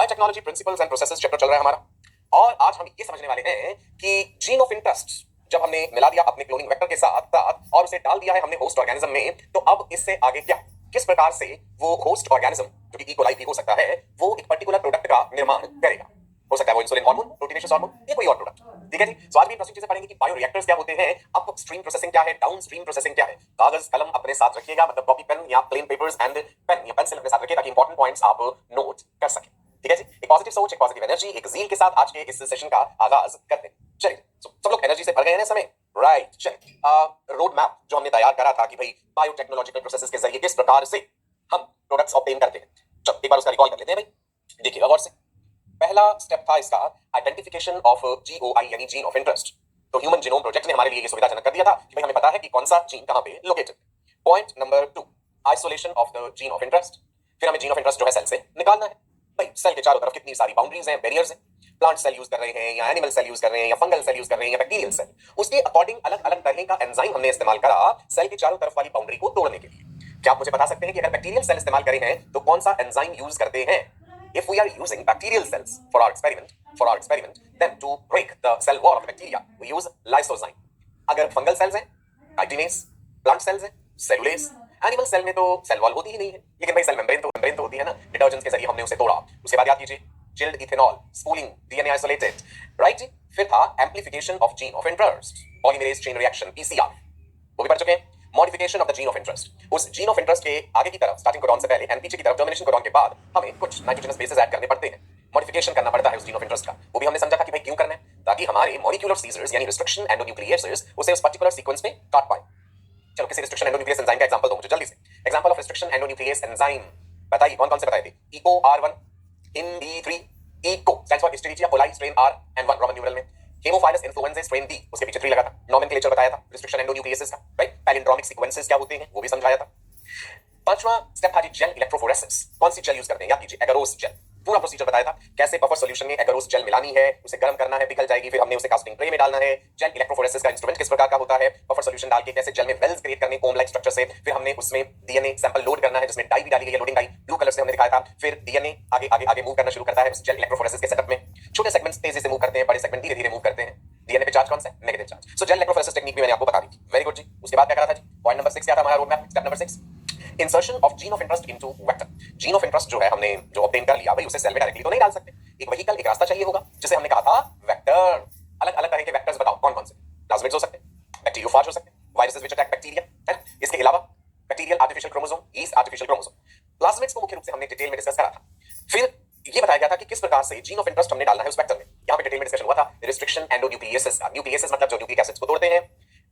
Biotechnology principles and processes chapter चल रहा है हमारा, और आज हम ये समझने वाले हैं कि जीन ऑफ इंटरेस्ट जब हमने मिला दिया अपने क्लोनिंग वेक्टर के साथ और उसे डाल दिया है हमने होस्ट ऑर्गेनिज्म में, तो अब इससे आगे क्या, किस प्रकार से वो होस्ट ऑर्गेनिज्म जो कि इकोलाई भी हो सकता है, वो एक पर्टिकुलर प्रोडक्ट का निर्माण करेगा। हो सकता है वो इंसुलिन हार्मोन, प्रोटीनेशियस हार्मोन या कोई और प्रोडक्ट। ठीक है जी। तो आज भी इंटरेस्टिंग चीजें पढ़ेंगे कि बायो रिएक्टर्स क्या होते हैं, अप स्ट्रीम प्रोसेसिंग क्या है, डाउन स्ट्रीम प्रोसेसिंग क्या है। कागज कलम अपने साथ रखिएगा, मतलब कॉपी पेन या प्लेन पेपर्स एंड पेन या पेंसिल अपने साथ रखिए ताकि इंपॉर्टेंट पॉइंट्स आप नोट कर सकें। ठीक है जी। एक पॉजिटिव सोच, एक पॉजिटिव एनर्जी, एक ज़ील के साथ आज के इस सेशन का आगाज करते हैं। चलिए, सब लोग एनर्जी से भर गए हैं समय, राइट। चलिए, रोड मैप जो हमने तैयार करा था कि भाई बायोटेक्नोलॉजिकल प्रोसेसेस के जरिए किस प्रकार से हम प्रोडक्ट्स ऑब्टेन करते हैं, चलो एक बार उसका रिकॉल कर लेते हैं भाई। देखिएगा गौर से, पहला स्टेप था इसका आइडेंटिफिकेशन ऑफ जीओआई यानी जीन ऑफ इंटरेस्ट। तो ह्यूमन जीनोम प्रोजेक्ट ने हमारे लिए ये सुविधाजनक कर दिया था कि भाई हमें पता है कि कौन सा जीन कहां पे located. Point number 2, isolation of the gene of interest. फिर हमें जीन ऑफ इंटरेस्ट जो है सेल से निकालना है। भाई सेल के चारों तरफ कितनी सारी बाउंड्रीज हैं, बैरियर्स हैं, प्लांट सेल यूज कर रहे हैं या एनिमल सेल यूज कर रहे हैं या फंगल सेल यूज कर रहे हैं या बैक्टीरियल सेल, उसके अकॉर्डिंग अलग अलग तरह का एंजाइम हमने इस्तेमाल करा सेल के चारों तरफ वाली बाउंड्री को तोड़ने के लिए। क्या आप मुझे बता सकते हैं कि अगर बैक्टीरियल सेल इस्तेमाल करें हैं तो कौन सा एंजाइम यूज करते हैं? If we are using bacterial cells for our experiment, then to break the cell wall of bacteria, we use lysozyme. अगर फंगल सेल्स हैं, काइटिनेस, प्लांट सेल्स हैं, सेलुलेस, एनिमल सेल में तो सेल वॉल होती ही नहीं है, लेकिन भाई सेल मेम्ब्रेन तो होती है ना, डिटर्जेंट्स के जरिए हमने उसे तोड़ा। उसके बाद याद कीजिए, chilled ethanol, spooling, DNA isolated, right जी। फिर था amplification of gene of interest, polymerase chain reaction, PCR, वो भी पढ़ चुके हैं। Modification of the gene of interest, उस जीन ऑफ इंटरेस्ट के आगे की तरफ स्टार्टिंग कोडॉन से पहले एंड पीछे की तरफ टर्मिनेशन कोडॉन के बाद हमें कुछ नाइट्रोजनस बेसेस ऐड करने पड़ते हैं, मॉडिफिकेशन करना पड़ता है उस जीन ऑफ इंटरेस्ट का। वो भी हमने समझा था कि भाई क्यों करना है, ताकि हमारे मॉलिक्यूलर सीजर्स यानी रिस्ट्रिक्शन एंडोन्यूक्लियेसेस उसे उस पर्टिकुलर सीक्वेंस में काट पाए। चलो किसी रिस्ट्रिक्शन एंडोन्यूक्लियस एंजाइम का एग्जांपल दो मुझे जल्दी से। Example of restriction endonuclease enzyme बताइए, कौन कौन से बताए थे? EOR1, INB3, ECO stands for Escherichia coli strain R and 1 Roman numeral में, हेमोफाइलस इन्फ्लुएंजा स्ट्रेन D, उसके पीछे 3 लगा था, नोमेनक्लेचर बताया था रिस्ट्रिक्शन एंडोन्यूक्लियसेस का, राइट। पैलिंड्रोमिक सीक्वेंसेस क्या होते हैं वो भी समझाया था। पांचवा स्टेप था जी जेल इलेक्ट्रोफोरेसिस, कौन सी जेल यूज करते हैं, याद कीजिए एगरोस जेल, पूरा प्रोसीजर बताया था कैसे बफर सॉल्यूशन में एगरोस जेल मिलानी है, उसे गर्म करना है, पिघल जाएगी, फिर हमने उसे कास्टिंग ट्रे में डालना है। जेल इलेक्ट्रोफोरेसिस का इंस्ट्रूमेंट किस प्रकार का होता है, बफर सॉल्यूशन डाल के कैसे जेल में वेल्स क्रिएट करने कोम लाइक स्ट्रक्चर से, फिर हमने उसमें डीएनए सैंपल लोड करना है जिसमें डाई भी डाली गई है, लोडिंग डाई ब्लू कलर से हमने दिखाया था। फिर डीएनए आगे आगे आगे मूव करना शुरू करता है उस जेल इलेक्ट्रोफोरेसिस के सेटअप में, छोटे सेगमेंट्स तेजी से मूव करते हैं, बड़े सेगमेंट धीरे धीरे मूव करते हैं। डीएनए पे चार्ज कौन सा है? Negative charge. So gel electrophoresis technique भी मैंने आपको बता दी थी, वेरी गुड जी। उसके बाद क्या करा था जी, पॉइंट नंबर 6 क्या था हमारा road map, step number 6, insertion of gene of interest into vector. Gene of interest जो है हमने जो ऑब्टेन कर लिया भाई उसे सेल में डायरेक्टली तो नहीं डाल सकते, एक व्हीकल एक रास्ता चाहिए होगा जिसे हमने कहा था वेक्टर। अलग अलग तरह के वेक्टर्स बताओ कौन कौन से? प्लाज्मिड्स हो सकते हैं, बैक्टीरियोफाज हो सकते हैं, वायरसेस व्हिच अटैक बैक्टीरिया, है ना। इसके अलावा bacterial artificial chromosome, yeast artificial chromosome. Plasmids को मुख्य रूप से हमने डिटेल में डिस्कस करा था। फिर ये बताया गया था कि किस प्रकार से जीन ऑफ इंटरेस्ट हमने डालना है उस वेक्टर में, यहां पे डिटेल में डिस्कशन हुआ था रिस्ट्रिक्शन एंडोन्यूक्लियेसिस का। न्यूक्लियेसिस मतलब जो न्यूक्लिक एसिड्स को तोड़ते हैं,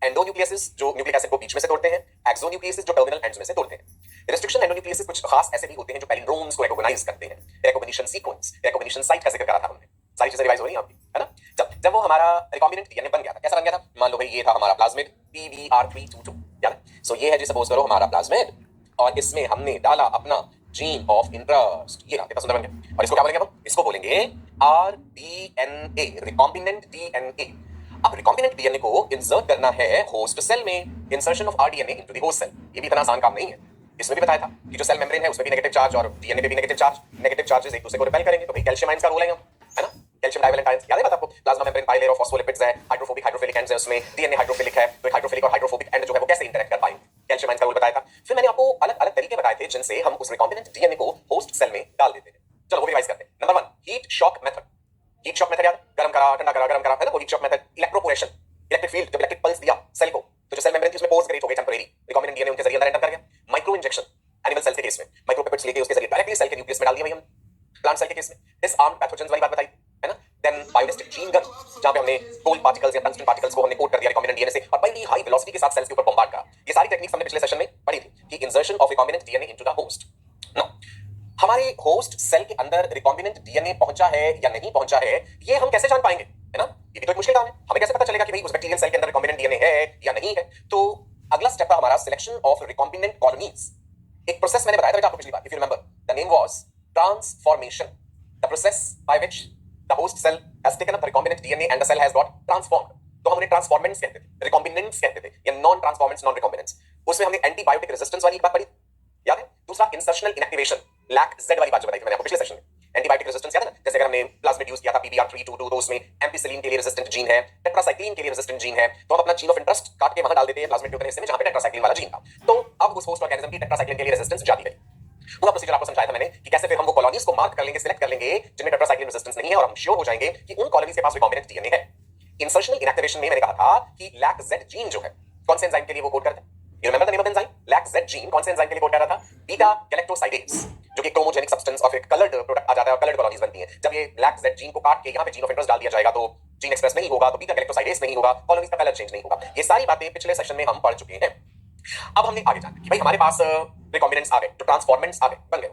एंडोन्यूक्लियसिस जो न्यूक्लिक एसिड को बीच में से तोड़ते हैं, एक्सोन्यूक्लियसिस जो टर्मिनल एंड्स में से तोड़ते हैं। रिस्ट्रिक्शन एंडोन्यूक्लियसिस कुछ खास ऐसे भी होते हैं जो पैलिंड्रोम्स को रिकॉग्नाइज करते हैं, रिकॉग्निशन सीक्वेंस, रिकॉग्निशन साइट का जिक्र करा था हमने, सारी चीजें रिवाइज हो रही हैं आपकी, है ना। जब वो हमारा रिकॉम्बिनेंट डीएनए बन गया था, कैसा बन गया था, मान लो भाई ये था हमारा प्लाज्मिड PBr322, याद है। सो ये है जी सपोज करो हमारा प्लाज्मिड, और इसमें हमने डाला अपना जीन ऑफ इंटरेस्ट, ये कितना सुंदर बन गया। और इसको क्या बोलेंगे हम? इसको बोलेंगे RDNA, रिकॉम्बिनेंट डीएनए। अब रिकॉम्बिनेंट डीएनए को इंसर्ट करना है होस्ट सेल में, insertion of RDNA into the host cell, ये भी इतना आसान काम नहीं है। इसमें भी बताया था कि जो सेल मेम्ब्रेन है उसमें भी नेगेटिव चार्ज और डीएनए पे भी नेगेटिव चार्ज, नेगेटिव चार्जेस एक दूसरे को रिपेल करेंगे, तो भाई कैल्शियम आयंस का रोल है ना, कैल्शियम डाइवैलेंट आयंस, याद है बात आपको। Plasma membrane bilayer of phospholipids है, हाइड्रोफोबिक हाइड्रोफिलिक एंड्स है उसमें, डीएनए हाइड्रोफिलिक है, तो हाइड्रोफिलिक और हाइड्रोफोबिक एंड जो है वो कैसे इंटरेक्ट कर पाएंगे, कैल्शियम आयंस का रोल बताया था। फिर मैंने आपको अलग अलग तरीके बताए थे जिनसे हम उस रिकॉम्बिनेंट डीएनए को होस्ट सेल में डाल देते हैं। चलो वो रिवाइज करते हैं। Number 1, heat shock method. Heat shock method याद, गरम करा ठंडा करा गरम करा, है ना वो heat shock method. Electroporation, electric field, जब इलेक्ट्रिक पल्स दिया सेल को तो जो सेल मेम्ब्रेन थी उसमें पोर्स क्रिएट हो गए टेंपरेरी, रिकॉम्बिनेंट डीएनए उनके जरिए अंदर एंटर कर गया। माइक्रो इंजेक्शन, एनिमल सेल के केस में माइक्रोपिपेट्स लेके उसके जरिए डायरेक्टली सेल के न्यूक्लियस में डाल दिया भाई हम। प्लांट सेल के केस में डिसआर्म्ड पैथोजेंस वाली बात बताई, है ना। देन बायोलिस्टिक जीन गन, जहां पे हमने गोल्ड पार्टिकल्स या टंगस्टन पार्टिकल्स को हमने कोट कर दिया रिकॉम्बिनेंट डीएनए से और बड़ी हाई वेलोसिटी के साथ सेल्स के ऊपर बॉम्बार्ड करा। ये सारी टेक्निक्स हमने पिछले सेशन में पढ़ी थी कि insertion of recombinant DNA into the host. Now हमारे होस्ट सेल के अंदर रिकॉम्बिनेंट डीएनए पहुंचा है या नहीं पहुंचा है, ये हम कैसे जान पाएंगे, है ना। ये भी तो एक मुश्किल काम है, हमें कैसे पता चलेगा कि भाई उस बैक्टीरियल सेल के अंदर रिकॉम्बिनेंट डीएनए है या नहीं है। तो अगला स्टेप है हमारा सिलेक्शन ऑफ रिकॉम्बिनेंट कॉलोनीज। एक प्रोसेस मैंने बताया था आपको पिछली बार, if you remember the name was transformation, the process by which the host cell has taken up the recombinant DNA and the cell has got transformed. तो हम उन्हें ट्रांसफॉर्मेंट्स कहते थे, रिकॉम्बिनेंट्स कहते थे, या नॉन ट्रांसफॉर्मेंट्स नॉन रिकॉम्बिनेंट्स। उसमें हमने एंटीबायोटिक रेजिस्टेंस वाली बात पढ़ी, याद है। दूसरा इंसर्शनल इनएक्टिवेशन, लैक जेड वाली बात जो बताई थी मैंने आपको पिछले सेशन में। एंटीबायोटिक रेजिस्टेंस याद है ना, जैसे अगर हमने प्लाज्मिड यूज किया था PBR322 तो उसमें एम्पिसिलिन के लिए रेजिस्टेंट जीन है, टेट्रासाइक्लिन के लिए रेजिस्टेंट जीन है, तो हम अपना जीन ऑफ इंटरेस्ट काट के वहां डाल देते हैं प्लाज्मिड के उतने हिस्से में जहां पे टेट्रासाइक्लिन वाला जीन था। तो अब उस होस्ट ऑर्गेनिज्म की टेट्रासाइक्लिन के लिए रेजिस्टेंस जाती है। पूरा प्रोसीजर आपको समझाया था मैंने कि कैसे फिर हम वो कॉलोनीज को मार्क कर लेंगे, सिलेक्ट कर लेंगे जिनमें टेट्रासाइक्लिन रेजिस्टेंस नहीं है, और हम श्योर हो जाएंगे कि उन कॉलोनीज के पास रिकॉम्बिनेंट डीएनए है। इंसर्शनल इनएक्टिवेशन में मैंने कहा था कि लैक-Z जीन जो है कौन से एंजाइम के लिए वो कोड करता है? You remember the name of enzyme? LacZ gene कौन से एंजाइम के लिए कोड कर रहा था? बीटा गैलेक्टोसाइडेज, जो कि क्रोमोजेनिक सब्सटेंस ऑफ एक कलर्ड प्रोडक्ट आ जाता है और कलर्ड कॉलोनीज बनती हैं। जब ये लैक-Z जीन को काट के यहां पे जीन ऑफ इंटरेस्ट डाल दिया जाएगा तो जीन एक्सप्रेस नहीं होगा, तो बीटा गैलेक्टोसाइडेज नहीं होगा, कॉलोनीज का कलर चेंज नहीं होगा। ये सारी बातें पिछले सेशन में हम पढ़ चुके हैं। अब हमने आगे जाना कि भाई हमारे पास रिकॉम्बिनेंट्स आ गए, जो ट्रांसफॉर्मेंट्स आ गए, बन गए।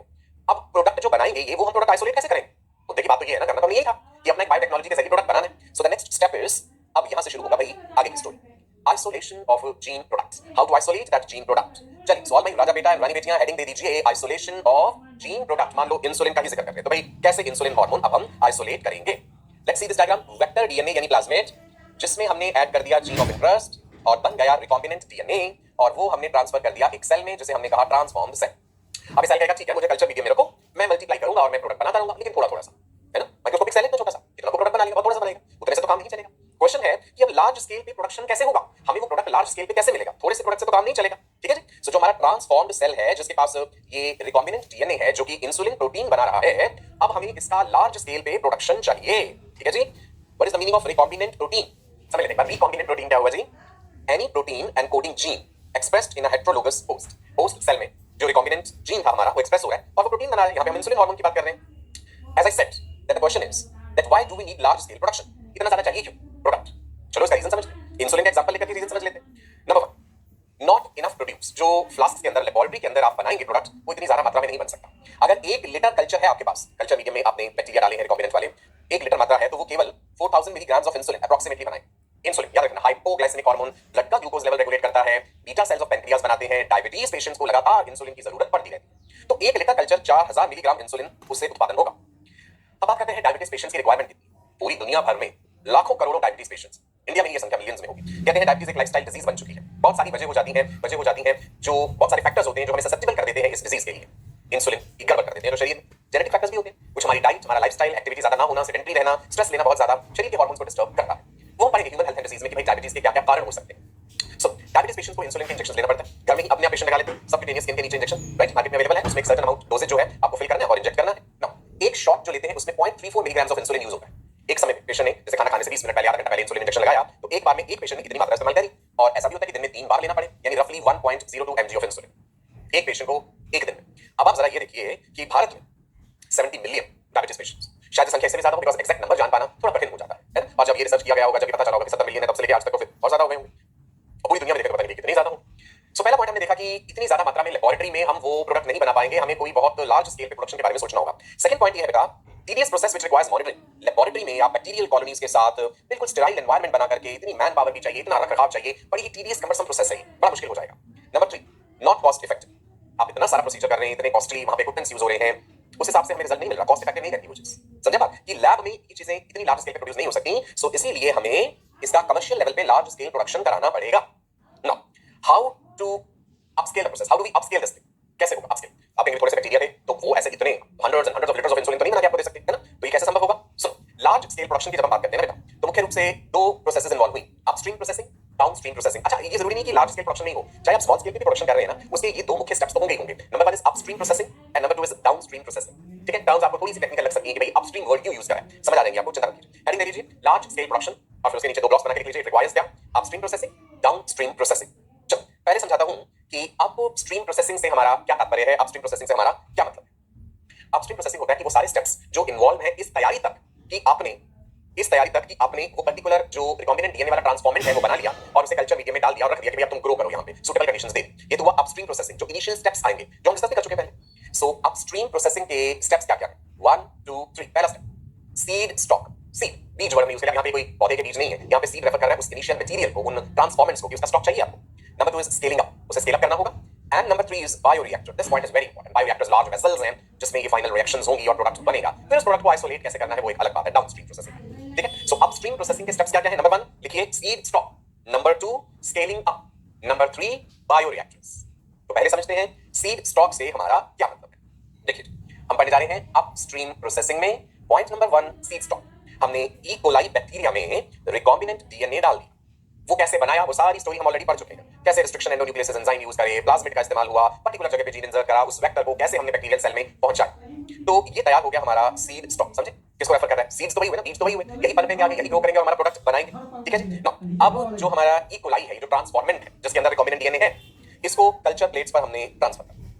अब प्रोडक्ट जो बनाएंगे ये वो हम प्रोडक्ट आइसोलेट कैसे करेंगे? मुद्दे की बात तो ये है ना, करना तो नहीं था कि अपना एक बायोटेक्नोलॉजी के जरिए प्रोडक्ट बनाना है। So the next step is, अब यहां से शुरू होगा भाई आगे की story, isolation of gene products, how to isolate that gene product. चलिए सवाल भाई राजा बेटा रानी बेटियां हेडिंग दे दीजिए, आइसोलेशन ऑफ जीन प्रोडक्ट। मान लो इंसुलिन का ही जिक्र कर रहे हैं, तो भाई कैसे इंसुलिन हार्मोन अब हम आइसोलेट करेंगे? Let's see this diagram. Vector DNA यानी प्लाज्मिड, जिसमें हमने ऐड कर दिया जीन ऑफ इंटरेस्ट और बन गया रिकॉम्बिनेंट डीएनए, और वो हमने ट्रांसफर कर दिया एक सेल में जिसे हमने कहा ट्रांसफॉर्म्ड सेल। अब सेल कहेगा ठीक है मुझे कल्चर मीडियम में रखो, मैं मल्टीप्लाई करूंगा और मैं प्रोडक्ट बनाता रहूंगा, लेकिन थोड़ा थोड़ा सा, है ना। माइक्रोस्कोपिक सेल है तो छोटा सा, इतना प्रोडक्ट बना लेगा, बहुत थोड़ा सा बनाएगा, उतने से तो काम नहीं चलेगा। क्वेश्चन है कि अब लार्ज स्केल पे प्रोडक्शन कैसे होगा, हमें वो प्रोडक्ट लार्ज स्केल पे कैसे मिलेगा? थोड़े से प्रोडक्ट से तो काम नहीं चलेगा, ठीक है जी। सो जो हमारा ट्रांसफॉर्म्ड सेल है जिसके पास ये रिकॉम्बिनेंट डीएनए है जो कि इंसुलिन प्रोटीन बना रहा है, अब हमें इसका लार्ज स्केल पे प्रोडक्शन चाहिए, ठीक है जी। What is the meaning of recombinant protein? समझ लेते हैं। रिकॉम्बिनेंट प्रोटीन क्या होगा जी? Any protein encoding gene expressed in a heterologous host, host cell में जो रिकॉम्बिनेंट जीन था हमारा वो एक्सप्रेस हो रहा है और वो प्रोटीन बना रहा है। यहां पे हम इंसुलिन हार्मोन की बात कर रहे हैं। As I said that the question is that why do we need large scale production? इतना ज्यादा चाहिए क्यों प्रोडक्ट? चलो इसका रीजन समझते हैं। इंसुलिन का एग्जांपल लेकर के रीजन समझ लेते हैं। Number 1, not enough produce. जो फ्लास्क के अंदर, लेबोरेटरी के अंदर आप बनाएंगे प्रोडक्ट, वो इतनी ज्यादा मात्रा में नहीं बन सकता। अगर 1 लीटर कल्चर है आपके पास, कल्चर मीडियम में आपने बैक्टीरिया डाले हैं रिकॉम्बिनेंट वाले, 1 लीटर मात्रा है तो वो केवल 4000 मिलीग्राम्स ऑफ इंसुलिन अप्रॉक्सीमेटली बनाएंगे। इंसुलिन याद रखना हाइपोग्लाइसेमिक हार्मोन, ब्लड का ग्लूकोज लेवल रेगुलेट करता है, बीटा सेल्स ऑफ पेनक्रियास बनाते हैं, डायबिटीज पेशेंट्स को लगातार इंसुलिन की जरूरत पड़ती है। तो 1 लीटर कल्चर 4000 मिलीग्राम इंसुलिन उससे उत्पादन होगा। अब बात करते हैं डायबिटीज पेशेंट्स की रिक्वायरमेंट कितनी? पूरी दुनिया भर में लाखों करोड़ों डायबिटीज पेशेंट्स, इंडिया में ये संख्या मिलियंस में होगी। कहते हैं डायबिटीज एक लाइफस्टाइल डिजीज बन चुकी है। बहुत सारी वजह हो जाती हैं जो बहुत सारे फैक्टर्स होते हैं जो हमें ससेप्टेबल कर देते हैं इस डिजीज के लिए, इंसुलिन की गड़बड़ कर देते हैं। जो शरीर जेनेटिक फैक्टर्स भी होते हैं, कुछ हमारी डाइट, हमारा लाइफस्टाइल, एक्टिविटी ज्यादा ना होना, सेडेंटरी रहना, स्ट्रेस लेना बहुत ज्यादा शरीर के हार्मोन्स को डिस्टर्ब करता है। वो हम पढ़ेंगे ह्यूमन हेल्थ एंड डिजीज में कि भाई डायबिटीज के क्या-क्या कारण हो सकते हैं। सो डायबिटीज पेशेंट्स को इंसुलिन के इंजेक्शन लेना पड़ता है। घर में ही अपने आप पेशेंट लगा लेते हैं, सबक्यूटेनियस स्किन के नीचे इंजेक्शन, राइट, मार्केट में अवेलेबल है। उसमें एक सर्टेन अमाउंट डोजेज जो है आपको फिल करना है और इंजेक्ट करना है। नाउ एक शॉट जो लेते हैं उसमें 0.34 मिलीग्राम्स ऑफ इंसुलिन यूज होता है। एक समय पेशेंट ने जैसे खाना खाने से 20 मिनट पहले, आधा घंटा पहले इंसुलिन इंजेक्शन लगाया, तो एक बार में एक पेशेंट ने कितनी मात्रा इस्तेमाल करी, और ऐसा भी होता है कि दिन में 3 बार लेना पड़े, यानी रफली 1.02 mg ऑफ इंसुलिन एक पेशेंट को एक दिन में। अब आप जरा ये देखिए कि भारत में 70 मिलियन डायबिटीज पेशेंट्स, शायद संख्या इससे भी ज्यादा हो, बिकॉज़ एग्जैक्ट नंबर जान पाना थोड़ा कठिन हो जाता है ना। और जब ये रिसर्च किया गया होगा, जब ये पता चला होगा कि 70 मिलियन है, तब से लेके आज तक तो फिर और ज्यादा हो गए होंगे, और पूरी दुनिया में देखकर पता नहीं कितने ज्यादा हो। सो पहला पॉइंट हमने देखा कि इतनी ज्यादा मात्रा में लेबोरेटरी में हम वो प्रोडक्ट नहीं बना पाएंगे, हमें कोई बहुत लार्ज स्केल पे प्रोडक्शन के बारे में सोचना होगा। सेकंड पॉइंट ये है बेटा, tedious process which requires monitoring। Laboratory में आप बैक्टीरियल कॉलोनीज के साथ बिल्कुल स्टेराइल एनवायरनमेंट बना करके, इतनी मैन पावर भी चाहिए, इतना रखरखाव चाहिए, बड़ी ही टीडियस कमरसम प्रोसेस है, बड़ा मुश्किल हो जाएगा। Number 3, not cost effective. आप इतना सारा प्रोसीजर कर रहे हैं, इतने कॉस्टली वहां पे इक्विपमेंट्स यूज हो रहे हैं, उस हिसाब से हमें रिजल्ट नहीं मिल रहा, कॉस्ट इफेक्टिव नहीं रहती वो चीज। समझे बात? कि लैब में ये चीजें इतनी लार्ज स्केल पे प्रोड्यूस नहीं हो सकती, सो इसीलिए हमें इसका कमर्शियल लेवल पे लार्ज स्केल प्रोडक्शन कराना पड़ेगा। Now how to upscale the process, how do we upscale this thing? कैसे होगा अपस्केल? आप थोड़े से बैक्टीरिया थे तो वो ऐसे इतने hundreds and hundreds of litres of insulin तो नहीं बना के आपको दे सकते, है ना। तो ये कैसे संभव होगा? सो लार्ज स्केल प्रोडक्शन की जब हम बात करते हैं ना बेटा, तो मुख्य रूप से 2 प्रोसेसेस इन्वॉल्व हुई, अपस्ट्रीम प्रोसेसिंग, डाउनस्ट्रीम प्रोसेसिंग। अच्छा, ये जरूरी नहीं कि लार्ज स्केल प्रोडक्शन नहीं हो, चाहे आप स्मॉल स्केल पे भी प्रोडक्शन कर रहे हैं ना, उसके ये 2 मुख्य स्टेप्स तो होंगे ही होंगे। Number 1 is upstream processing and number 2 is downstream processing. ठीक है, टर्म्स आपको थोड़ी सी टेक्निकल लग सकती है कि भाई अपस्ट्रीम वर्ड क्यों यूज करा है, समझ आ जाएंगे आपको, चिंता मत कीजिए। हेडिंग दे लीजिए लार्ज स्केल प्रोडक्शन और फिर उसके नीचे 2 ब्लॉक्स बना के लिख लीजिए, इट रिक्वायर्स क्या? Upstream processing, downstream processing. चलो पहले समझाता हूं कि अपस्ट्रीम प्रोसेसिंग से हमारा क्या तात्पर्य है, अपस्ट्रीम प्रोसेसिंग से हमारा क्या मतलब है। अपस्ट्रीम प्रोसेसिंग होता है कि वो सारे स्टेप्स जो इन्वॉल्व है इस तैयारी तक कि आपने वो पर्टिकुलर जो रिकॉम्बिनेंट डीएनए वाला ट्रांसफॉर्मेंट है वो बना लिया और उसे कल्चर मीडियम में डाल दिया और रख दिया कि भैया तुम ग्रो करो, यहाँ पे सूटेबल कंडीशंस दे। ये तो हुआ अपस्ट्रीम प्रोसेसिंग, जो इनिशियल स्टेप्स आएंगे जो हम डिस्कस कर चुके हैं पहले। सो अपस्ट्रीम प्रोसेसिंग के स्टेप्स क्या क्या है? 1 2 3। पहला स्टेप सीड स्टॉक, सीड बीज वर्ड में यूज किया, यहाँ पे कोई पौधे के बीज नहीं है, यहाँ पे सीड रेफर कर रहा है उस इनिशियल मटेरियल को, उन ट्रांसफॉर्मेंट्स को, कि उसका स्टॉक चाहिए आपको। नंबर 2 इज स्केलिंग अप, उसे स्केल अप करना होगा। And number 3 is bioreactor. This point is very important. Bioreactors large vessels हैं जिसमें ये फाइनल रिएक्शंस होंगी और प्रोडक्ट बनेगा। फिर उस प्रोडक्ट को आइसोलेट कैसे करना है वो एक अलग बात है, डाउनस्ट्रीम प्रोसेसिंग। ठीक है, सो अपस्ट्रीम प्रोसेसिंग के स्टेप्स क्या क्या है? नंबर 1 लिखिए seed stock, number 2 scaling up, number 3 bioreactors. तो पहले समझते हैं सीड स्टॉक से हमारा क्या मतलब है। देखिए हम पढ़ने जा रहे हैं अपस्ट्रीम प्रोसेसिंग में पॉइंट नंबर 1 सीड स्टॉक। हमने ई कोलाई बैक्टीरिया में रिकॉम्बिनेंट डीएनए डाल दी, वो कैसे बनाया वो सारी स्टोरी हम ऑलरेडी पढ़ चुके हैं। कैसे रिस्ट्रिक्शन एंडोन्यूक्लियोसिस एंजाइम यूज करे, प्लाज्मिड का इस्तेमाल हुआ, पर्टिकुलर जगह पे जीन इंसर्ट करा, उस वेक्टर को कैसे हमने बैक्टीरियल सेल में पहुंचाया। तो ये तैयार हो गया हमारा सीड स्टॉक। समझे किसको रेफर कर रहा है? सीड्स तो वही हुए ना, बीज तो वही हुए, यही पनपेंगे आगे, यही ग्रो करेंगे और हमारा प्रोडक्ट बनाएंगे। ठीक है जी। अब जो हमारा ई कोलाई है, जो ट्रांसफॉर्मेंट है जिसके अंदर रिकॉम्बिनेंट डीएनए है, इसको कल्चर प्लेट्स पर हमने ट्रांसफर किया।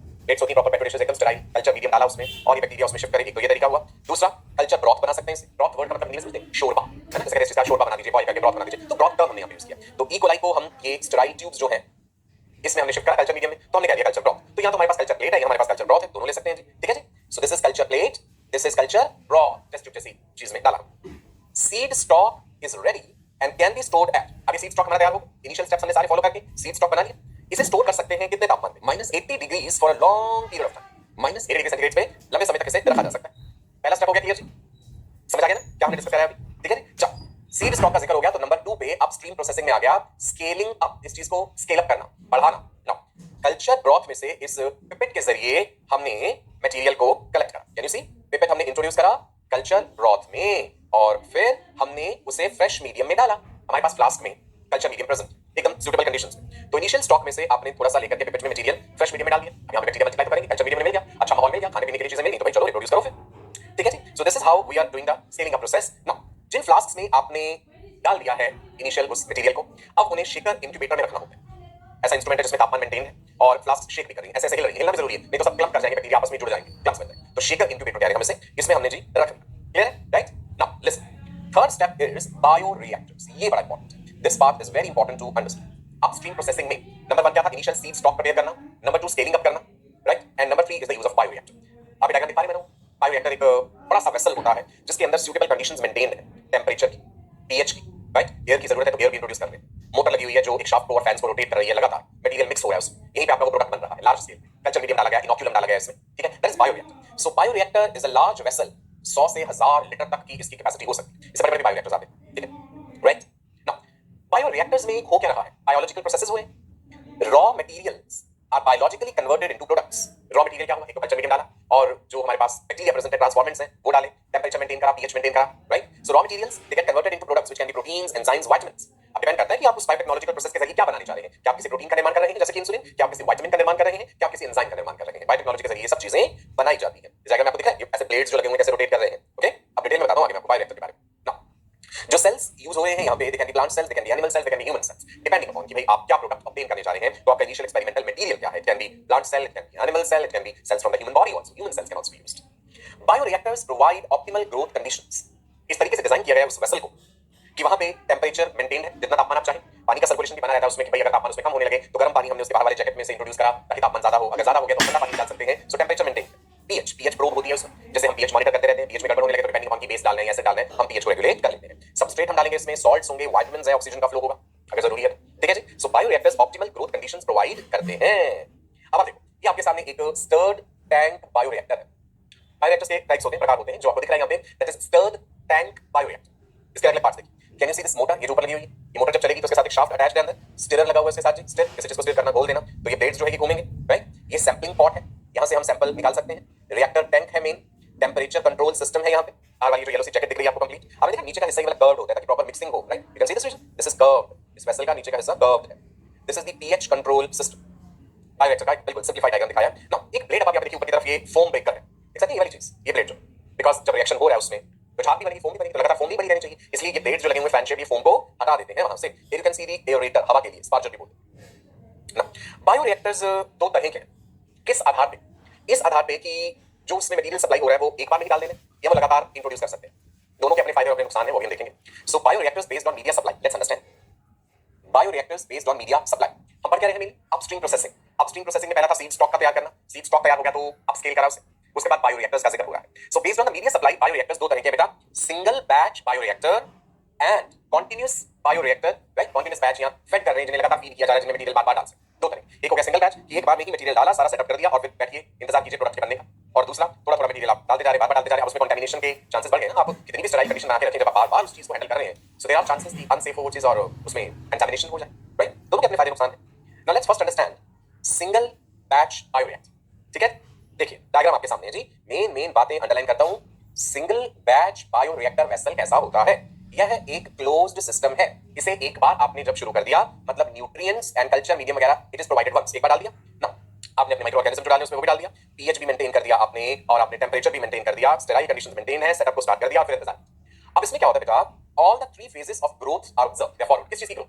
प्लेट्स होती है प्रॉपर पेट्रोलेशन एकदम स्टेराइल, कल्चर मीडियम डाला उसमें और ये बैक्टीरिया उसमें शिफ्ट करे, एक तो ये तरीका हुआ। दूसरा कल्चर ब्रॉथ बना सकते हैं इससे। ब्रॉथ वर्ड का मतलब इंग्लिश में समझते हैं, शोरबा है ना, जैसे कहते हैं शोरबा बना दीजिए, बॉयल करके ब्रॉथ बना दीजिए, तो ब्रॉथ टर्म हमने यहाँ पे यूज किया। तो ई कोलाई को हम ये स्टेराइल ट्यूब्स जो हैं इसमें हमने शिफ्ट करा कल्चर मीडियम में, तो हमने कह दिया कल्चर ब्रॉथ। तो यहाँ तो हमारे पास कल्चर प्लेट है, हमारे पास कल्चर ब्रॉथ है, दोनों ले सकते हैं जी। ठीक है जी। So this is culture plate, this is culture broth, test tube जैसी चीज में डाला। Seed stock is ready and can be stored at, आगे सीड स्टॉक हमारा तैयार हो गया, इनिशियल स्टेप्स हमने सारे फॉलो करके सीड स्टॉक बना लिया। इसे स्टोर कर सकते हैं कितने तापमान में? -80 degrees for a long period of time. -80 degree centigrade पे लंबे समय तक इसे रखा जा सकता है। पहला स्टेप हो गया, क्लियर जी? समझ आ गया ना क्या हमने डिस्कस करा अभी? ठीक है, चलो सीड स्टॉक का जिक्र हो गया, तो नंबर 2 पे अपस्ट्रीम प्रोसेसिंग में आ गया स्केलिंग अप, इस चीज को स्केल अप करना, बढ़ाना। नाउ कल्चर ब्रॉथ में से इस पिपेट के जरिए हमने मटेरियल को कलेक्ट करा। Can you see? पिपेट हमने इंट्रोड्यूस करा कल्चर ब्रॉथ में और फिर हमने उसे फ्रेश मीडियम में डाला। हमारे पास फ्लास्क में कल्चर मीडियम प्रेजेंट, एकदम सूटेबल कंडीशंस में। तो इनिशियल स्टॉक में से आपने थोड़ा सा लेकर के पिपेट में मटेरियल फ्रेश मीडियम में डाल दिया। अब यहाँ पे बैक्टीरिया मल्टीप्लाई तो करेंगे, कल्चर मीडियम में मिल गया, अच्छा माहौल मिल गया, खाने पीने के लिए चीजें मिल गई, तो भाई चलो इंट्रोड्यूस करो फिर। ठीक है जी। So this is how we are doing the scaling up process. Now जिन फ्लास्क्स में आपने डाल दिया है इनिशियल उस मटेरियल को, अब उन्हें शेकर इंक्यूबेटर में रखना होता है। ऐसा इंस्ट्रूमेंट है जिसमें तापमान मेंटेन है और फ्लास्क शेक भी कर रही है, ऐसे हिल रही है, हिलना भी जरूरी है, नहीं तो सब क्लम्प कर जाएंगे, बैक्टीरिया आपस में जुड़ जाएंगे, क्लम्प्स बन जाएंगे। तो शेकर इंक्यूबेटर कह रहे हैं हम इसे, इसमें हमने जी रख दिया। क्लियर है? Right. Now listen, third step is bioreactors. ये बड़ा इंपॉर्टेंट है, this part is very important to understand. Upstream processing में नंबर 1 क्या था? इनिशियल सीड स्टॉक प्रिपेयर करना, नंबर 2 स्केलिंग अप करना, right, and number 3 is the use of bioreactor. आप diagram दिख पा रहे हैं? बायोरिएक्टर एक बड़ा सा वेसल होता है जिसके अंदर सूटेबल कंडीशंस मेंटेन है, टेंपरेचर की, पीएच की, राइट, एयर की जरूरत है तो एयर भी इंट्रोड्यूस कर रहे हैं, मोटर लगी हुई है जो एक शाफ्ट को और फैंस को रोटेट कर रही है लगातार, मटेरियल मिक्स हो रहा है उसमें, यहीं पे आपका वो प्रोडक्ट बन रहा है लार्ज स्केल। कल्चर मीडियम डाला गया, इनोक्यूलम डाला गया इसमें, ठीक है, that is bioreactor. So bioreactor is a large vessel, 100 से 1000 लीटर तक की इसकी कैपेसिटी हो सकती है। इससे बड़े-बड़े बायोरिएक्टर्स आते हैं, ठीक है, राइट। नाउ बायोरिएक्टर्स में हो क्या रहा है? बायोलॉजिकल प्रोसेसेस हुए, raw materials are biologically converted into products. Raw material क्या हुआ? एक तो कल्चर मीडियम डाला और जो हमारे पास बैक्टीरिया प्रेजेंट है, ट्रांसफॉर्मेंट्स हैं, वो डाले, टेंपरेचर मेंटेन करा, पीएच मेंटेन करा, right. So raw materials they get converted into products which can be proteins, enzymes, vitamins. अब डिपेंड करता है कि आप उस बायोटेक्नोलॉजिकल प्रोसेस के जरिए क्या बनाने जा रहे हैं। क्या आप किसी प्रोटीन का निर्माण कर रहे हैं जैसे कि इंसुलिन, क्या आप किसी विटामिन का निर्माण कर रहे हैं, क्या आप किसी एंजाइम का निर्माण कर रहे हैं। बायोटेक्नोलॉजी के जरिए ये सब चीजें बनाई जाती है। इस डायग्राम में आपको दिख रहा है ये ऐसे प्लेट्स जो लगे हुए हैं कैसे रोटेट कर रहे हैं, ओके। अब डिटेल में बताता हूं आगे मैं आपको बायोरिएक्टर के बारे में। नाउ जो सेल्स यूज हो रहे हैं यहाँ पे, they can be plant cells, they can be animal cells, they can be human cells, depending upon कि भाई आप क्या प्रोडक्ट ऑब्टेन करने जा रहे हैं। तो आपका इनिशियल एक्सपेरिमेंटल मटेरियल क्या है? It can be plant cell, it can be animal cell, it can be cells from the human body also, human cells can also be used. Bioreactors provide optimal growth conditions. इस तरीके से design किया गया है उस vessel को कि वहां पे टेंपरेचर मेंटेन है, जितना तापमान आप चाहें, पानी का सर्कुलेशन भी बना रहता है उसमें कि भाई अगर तापमान उसमें कम होने लगे तो गर्म पानी हमने उसके बाहर वाले जैकेट में से इंट्रोड्यूस करा ताकि तापमान ज्यादा हो, अगर ज्यादा हो गया तो ठंडा पानी डाल सकते हैं। सो टेंपरेचर मेंटेन। पीएच प्रोब होती है उसमें, जैसे हम पीएच मॉनिटर करते रहते हैं, पीएच में गड़बड़ होने लगे तो डिपेंडिंग ऑन की बेस डालना है, ऐसे डालना है, हम पीएच को रेगुलेट कर लेते हैं। सबस्ट्रेट हम डालेंगे इसमें, सॉल्ट्स होंगे, विटामिन्स है, ऑक्सीजन का फ्लो होगा अगर जरूरी है, ठीक है जी। So bioreactors optimal growth conditions provide करते हैं। अब आप देखो ये आपके सामने एक स्टर्ड टैंक बायोरिएक्टर है। बायोरिएक्टर्स के टाइप्स होते हैं, प्रकार होते हैं, जो आपको दिख रहा है यहाँ पे, that is stirred tank bioreactor. इसके अगले पार्ट्स देखिए, can you see this motor, ये जो ऊपर लगी हुई है, ये मोटर जब चलेगी तो उसके साथ एक शाफ्ट अटैच्ड है, अंदर स्टिरर लगा हुआ है इसके साथ, स्टिर किसी चीज को स्टिर करना, गोल देना, तो ये ब्लेड्स जो है ये घूमेंगे, राइट। ये सैंपलिंग पॉट है, यहाँ से हम सैंपल निकाल सकते हैं। रिएक्टर टैंक है मेन, टेंपरेचर कंट्रोल सिस्टम है यहाँ पे, आर वाली जो येलो सी जैकेट दिख रही है आपको कंप्लीट। आपने देखा नीचे का हिस्सा ये वाला कर्व्ड होता है ताकि प्रॉपर मिक्सिंग हो, right. You can see this region, this is curved, इस वेसल का नीचे का हिस्सा कर्व्ड है। This is the pH control system. Bioreactor का बिल्कुल सिंपलीफाइड डायग्राम दिखाया। नाउ एक ब्लेड अब आप यहाँ पे देखिए ऊपर की तरफ, ये फोम बेकर है, देख सकते हैं ये वाली चीज, ये ब्लेड जो, बिकॉज जब रिएक्शन हो रहा है उसमें तो छाप भी बनी, फोम भी बनी, तो लगातार फोम भी बनी रहनी चाहिए, इसलिए ये ब्लेड जो लगे हुए फैन शेप, ये फोम को हटा देते हैं वहां से। यू कैन सी द एयरेटर, हवा के लिए स्पार्जर भी बोलते हैं ना। बायोरिएक्टर्स दो तरह के हैं, किस आधार पे? इस आधार पे कि जो उसमें मटेरियल सप्लाई हो रहा है वो एक बार में निकाल देना या वो लगातार इंट्रोड्यूस कर सकते हैं। दोनों के अपने फायदे और अपने नुकसान है, वो भी हम देखेंगे। So bioreactors based on media supply, let's understand bioreactors based on media supply. हम पढ़ क्या रहे हैं? Upstream processing. अपस्ट्रीम प्रोसेसिंग में पहला था सीड स्टॉक का तैयार करना, सीड स्टॉक तैयार हो गया तो अपस्केल करा उसे, उसके बाद बायोरिएक्टर्स का जिक्र हो रहा है। So based on the media supply, bioreactors दो तरह के हैं बेटा, single batch bioreactor and continuous bioreactor, right. Continuous batch यहां फेड कर रहे हैं, जिन्हें लगातार फीड किया जा रहा है, जिन्हें मटेरियल बार-बार डाल सकते हैं। दो तरह, एक हो गया सिंगल बैच, एक बार में ही मटेरियल डाला, सारा सेटअप कर दिया और फिर बैठिए इंतजार कीजिए प्रोडक्ट के बनने का। और दूसरा, थोड़ा-थोड़ा मटेरियल आप डालते जा रहे हैं, बार-बार डालते जा रहे हैं, उसमें कंटामिनेशन के चांसेस बढ़ गए ना। आप कितनी भी स्टेराइल कंडीशन बना के रखें, जब आप बार-बार उस चीज को हैंडल कर रहे हैं, सो देयर आर चांसेस कि अनसेफ हो वो चीज और उसमें कंटामिनेशन हो जाए, राइट। दोनों के अपने फायदे नुकसान हैं। Now let's first understand single batch bioreactor, ठीक है। देखिए डायग्राम आपके सामने है जी, मेन मेन बातें अंडरलाइन करता हूं। सिंगल बैच बायोरिएक्टर वेसल कैसा होता है? यह एक क्लोज्ड सिस्टम है। इसे एक बार आपने जब शुरू कर दिया, मतलब न्यूट्रिएंट्स एंड कल्चर मीडियम वगैरह इट इज प्रोवाइडेड वंस, एक बार डाल दिया ना, आपने अपने माइक्रो ऑर्गेनिज्म जो डालने उसमें वो भी डाल दिया, पीएच भी मेंटेन कर दिया आपने, और आपने टेंपरेचर भी मेंटेन कर दिया, स्टेराइल कंडीशंस मेंटेन है, सेटअप को स्टार्ट कर दिया, फिर इंतजार। अब इसमें क्या होता है बेटा, all the 3 phases of growth are observed, they forward. किस चीज की ग्रोथ?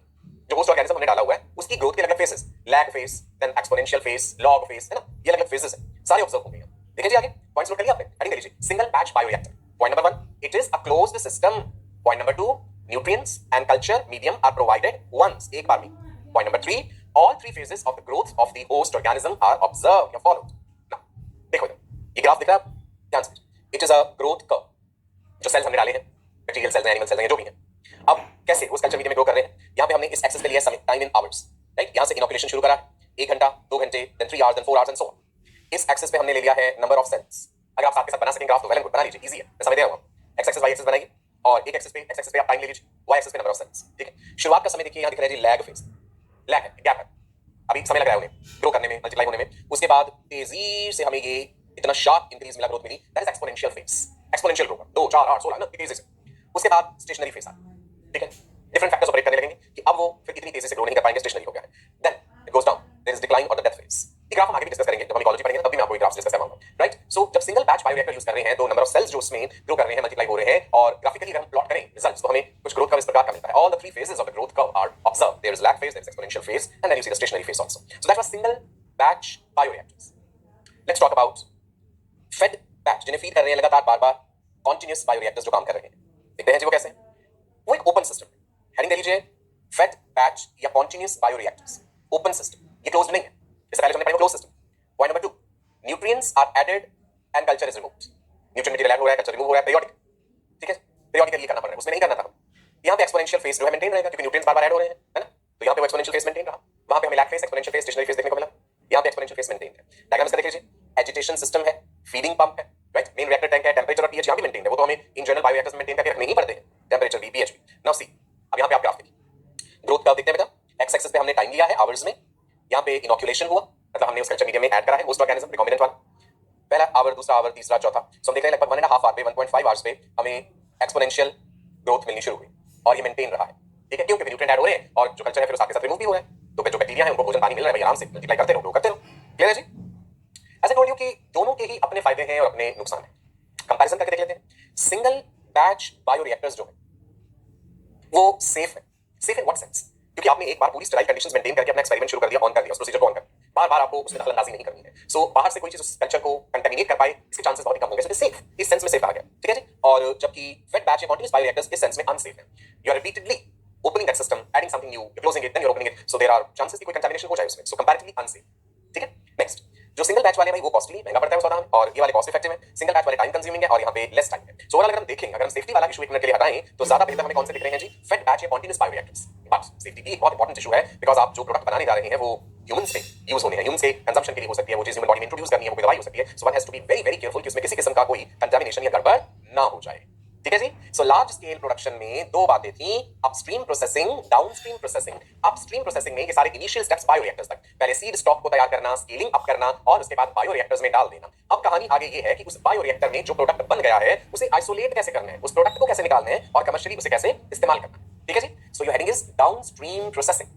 जो होस्ट ऑर्गेनिज्म हमने डाला हुआ है उसकी ग्रोथ के अलग phases, lag phase, then exponential phase, log phase, है ना, ये अलग फेजेस है, सारे ऑब्जर्व हो गए। देखिए जी आगे पॉइंट्स नोट करिए आपने, हेडिंग ले लीजिए, single batch bioreactor. Point number 1, it is a closed system. Point number 2, nutrients and culture medium are provided once, एक बार में। Point number 3, all 3 phases of the growth of the host organism are observed या followed। Now, देखो ये graph दिख रहा है, ध्यान से। It is a growth curve। जो सेल्स हमने डाले हैं, बैक्टीरियल सेल्स हैं, एनिमल सेल्स हैं, जो भी हैं, अब कैसे उस कल्चर मीडियम में ग्रो कर रहे हैं। यहाँ पे हमने इस एक्सेस पे लिया समय, टाइम इन आवर्स, राइट। यहाँ से इनोकुलेशन शुरू करा, 1 घंटा, 2 घंटे, then 3 hours, then 4 hours and so on. इस एक्सेस पे हमने ले लिया है नंबर ऑफ सेल्स। अगर आप साथ के साथ बना सकें ग्राफ तो वेल एंड गुड, बना लीजिए, इजी है, मैं समझ दे रहा हूँ। एक्स एक्सेस वाई एक्सेस बनाइए, और एक एक्सेस पे आप टाइम ले लीजिए, वाई एक्सेस पे नंबर ऑफ सेल्स, ठीक है। शुरुआत का समय देखिए, यहाँ दिख रहा है जी लैग फेज, लैग है, गैप है, अभी समय लग रहा है उन्हें ग्रो करने में, मल्टीप्लाई होने में। उसके बाद तेजी से हमें ये इतना शार्प इंक्रीज मिला, ग्रोथ मिली, that is exponential phase, exponential growth, 2 4 8 16 ना, तेजी से। उसके बाद स्टेशनरी फेज आ, ठीक है, डिफरेंट फैक्टर्स ऑपरेट करने लगेंगे कि अब वो फिर इतनी तेजी से ग्रो नहीं कर पाएंगे, स्टेशनरी हो गया है। Then it goes down, there is decline और द डेथ फेज। ये ग्राफ हम आगे भी डिस्कस करेंगे, जब हम इकोलॉजी पढ़ेंगे तब भी मैं आपको ये ग्राफ डिस्कस करूंगा, राइट। सो जब सिंगल बैच बायोरिएक्टर यूज कर रहे हैं तो नंबर ऑफ सेल्स जो उसमें ग्रो कर रहे हैं, मल्टीप्लाई हो रहे हैं, और ग्राफिकली अगर हम प्लॉट करें रिजल्ट्स तो हमें कुछ ग्रोथ कर्व इस प्रकार का मिलता है। All the 3 phases of the growth curve are observed. There is lag phase, there is exponential phase, and then you see the stationary phase also. So that was single batch bioreactors. Let's talk about fed batch, जिन्हें feed कर रहे हैं लगातार बार-बार, continuous bioreactors जो काम कर रहे हैं। देखते हैं जी वो कैसे हैं। वो एक ओपन सिस्टम है, हेडिंग दे लीजिए, फेड बैच या कॉन्टिन्यूस बायोरिएक्टर्स, ओपन सिस्टम, ये क्लोज्ड नहीं है। इससे पहले हमने पढ़ा close system. Point number 2, nutrients are added and culture is removed. Nutrient material add हो रहा है, कल्चर रिमूव हो रहा है, पीरियोडिक, ठीक है, पीरियोडिकली करना पड़ रहा है, उसमें नहीं करना था। यहाँ पे एक्सपोनेंशियल फेज जो है मेंटेन रहेगा, क्योंकि न्यूट्रिएंट्स बार-बार ऐड हो रहे हैं, है ना, तो यहाँ पे एक्सपोनेंशियल फेज मेंटेन रहा। वहां पे हमें lag phase, exponential phase, stationary phase देखने को मिला, यहाँ पे एक्सपोनेंशियल फेज मेंटेन है। डायग्राम्स का देख लीजिए, एजिटेशन सिस्टम है, फीडिंग पंप है, राइट, मेन रिएक्टर टैंक है, टेंपरेचर और पीएच यहाँ भी मेंटेन है, वो तो हमें इन जनरल बायोरिएक्टर्स में मेंटेन करके रखने ही पड़ते हैं, टेंपरेचर भी, पीएच भी। नाउ सी, अब यहाँ पे आप ग्राफ देखिए, ग्रोथ कर्व देखते हैं बेटा, एक्स एक्सिस पे हमने टाइम लिया है आवर्स में, यहाँ पे इनोकुलेशन हुआ, मतलब हमने उस कल्चर मीडियम में ऐड करा है होस्ट ऑर्गेनिज्म रिकॉम्बिनेंट वाला, पहला आवर, दूसरा आवर, तीसरा, चौथा। सो हम देख रहे हैं लगभग 1.5 आवर पे, 1.5 आवर्स पे हमें एक्सपोनेंशियल ग्रोथ मिलनी शुरू हुई, और ये मेंटेन रहा है, ठीक है, क्योंकि न्यूट्रिएंट ऐड हो रहे हैं और जो कल्चर है फिर उसके साथ रिमूव भी हो रहा है, तो जो बैक्टीरिया है उनको भोजन पानी मिल रहा है, भाई आराम से मल्टीप्लाई करते रहो, ग्रो करते रहो। क्लियर है जी? ऐसे टोल्ड यू कि दोनों के ही अपने फायदे हैं और अपने नुकसान हैं। कंपैरिजन करके देख लेते हैं। सिंगल बैच बायोरिएक्टर्स जो है वो सेफ है। Safe in what sense? क्योंकि आपने एक बार पूरी स्टेराइल कंडीशंस मेंटेन करके अपना एक्सपेरिमेंट शुरू कर दिया, ऑन कर दिया, उस प्रोसीजर को ऑन कर, बार-बार आपको उसमें दखलंदाजी नहीं करनी है। सो बाहर से कोई चीज उस कल्चर को कंटामिनेट कर पाए इसके चांसेस बहुत ही कम होंगे। सो सेफ, इस सेंस में सेफ आ गया, ठीक है जी। और जबकि फेड बैच या कॉन्टिन्यूस बायोरिएक्टर्स इस सेंस में अनसेफ है। You are repeatedly opening that system, adding something new, you closing it, then you opening it, so there are chances कि कोई कंटामिनेशन हो जाए उसमें। सो कंपैरेटिवली अनसेफ, ठीक है। नेक्स्ट, जो सिंगल बैच वाले भाई वो कॉस्टली, महंगा पड़ता है उसका दाम, और ये वाले कॉस्ट इफेक्टिव है। सिंगल बैच वाले टाइम कंज्यूमिंग है और यहाँ पे लेस टाइम है। सो ओवरऑल अगर हम देखेंगे, अगर हम सेफ्टी वाला इशू एक मिनट के लिए हटाएं तो ज्यादा बेहतर हमें कौन से दिख रहे हैं जी, फेड बैच या कॉन्टिन्यूस बायोरिएक्टर्स। बट सेफ्टी भी एक बहुत इंपॉर्टेंट इशू है, बिकॉज आप जो प्रोडक्ट बनाने जा रहे हैं वो ह्यूमंस पे यूज होने हैं, ह्यूमंस के कंजम्पशन के लिए हो सकती है, वो चीज ह्यूमन बॉडी में इंट्रोड्यूस करनी है, वो कोई दवाई हो सकती है। So one has to be very very careful कि उसमें किसी किस्म का कोई कंटामिनेशन या गड़बड़ ना हो जाए, ठीक है जी। सो लार्ज स्केल प्रोडक्शन में दो बातें थी, upstream processing, downstream processing. Upstream processing में ये सारे इनिशियल स्टेप्स बायोरिएक्टर्स तक, पहले सीड स्टॉक को तैयार करना, स्केलिंग अप करना, और उसके बाद बायोरिएक्टर्स में डाल देना। अब कहानी आगे ये है कि उस बायोरिएक्टर में जो प्रोडक्ट बन गया है उसे आइसोलेट कैसे करना है, उस प्रोडक्ट को कैसे निकालना है और कमर्शियली उसे कैसे इस्तेमाल करना है, ठीक है जी। So your heading is downstream processing.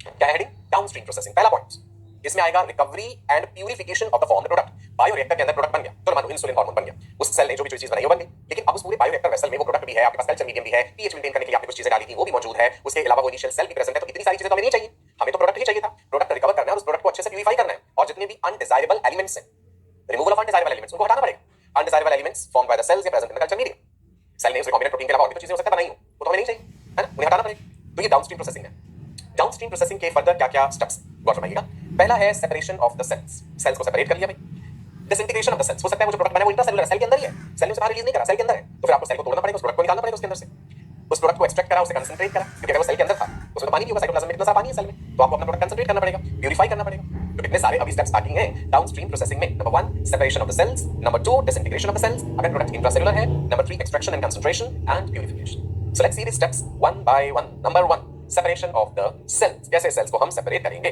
क्या हेडिंग? Downstream processing. पहला पॉइंट इसमें आएगा recovery and purification of the form product. Bioreactor के अंदर प्रोडक्ट बन गया, तो मानो इंसुलिन हार्मोन बन गया, उस सेल ने जो भी चीज बनाई वो बन गई, लेकिन अब उस पूरे बायोरिएक्टर वेसल में वो प्रोडक्ट भी है, आपके पास कल्चर मीडियम भी है, पीएच मेंटेन करने के लिए आपने कुछ चीजें डाली थी वो भी मौजूद है, उसके अलावा वो इनिशियल सेल भी प्रेजेंट है। तो इतनी सारी चीजें तो हमें नहीं चाहिए, हमें तो प्रोडक्ट ही चाहिए था। प्रोडक्ट रिकवर करना है और उस प्रोडक्ट को अच्छे से प्यूरिफाई करना है, और जितने भी अनडिजायरेबल एलिमेंट्स हैं, रिमूवल ऑफ अनडिजायरेबल एलिमेंट्स, उनको हटाना पड़ेगा। Undesirable elements formed by the cells या present in the culture medium, cell ने उस रिकॉम्बिनेंट प्रोटीन के अलावा और भी तो चीजें हो सकता है बनाई हो, वो तो हमें नहीं चाहिए, है ना, उन्हें हटाना पड़ेगा। तो ये डाउनस्ट्रीम प्रोसेसिंग है। डाउनस्ट्रीम प्रोसेसिंग के फर्दर क्या-क्या स्टेप्स गौर फरमाइएगा। पहला है separation of the cells, cells को सेपरेट कर लिया भाई। डिसइंटीग्रेशन ऑफ द सेल्स, हो सकता है वो जो प्रोडक्ट बना है वो इंट्रासेलुलर सेल के अंदर ही है, सेल ने उसे बाहर रिलीज नहीं करा, सेल के अंदर है, तो फिर आपको सेल को तोड़ना पड़ेगा, उस प्रोडक्ट को निकालना पड़ेगा उसके अंदर से, उस प्रोडक्ट को एक्सट्रैक्ट करा, उसे कंसंट्रेट करा, क्योंकि अगर वो सेल के अंदर था उसमें तो पानी भी होगा, साइटोप्लाज्म में कितना सारा पानी है सेल में, तो आपको अपना प्रोडक्ट कंसंट्रेट करना पड़ेगा, प्यूरिफाई करना पड़ेगा। तो कितने सारे अभी स्टेप्स बाकी हैं डाउनस्ट्रीम प्रोसेसिंग में। Number 1 separation of the cells, number 2 disintegration of the cells अगर प्रोडक्ट इंट्रासेलुलर है, number 3 extraction and concentration and purification. So let's see the steps one by one. Number 1 separation of the cells, कैसे cells को हम separate करेंगे।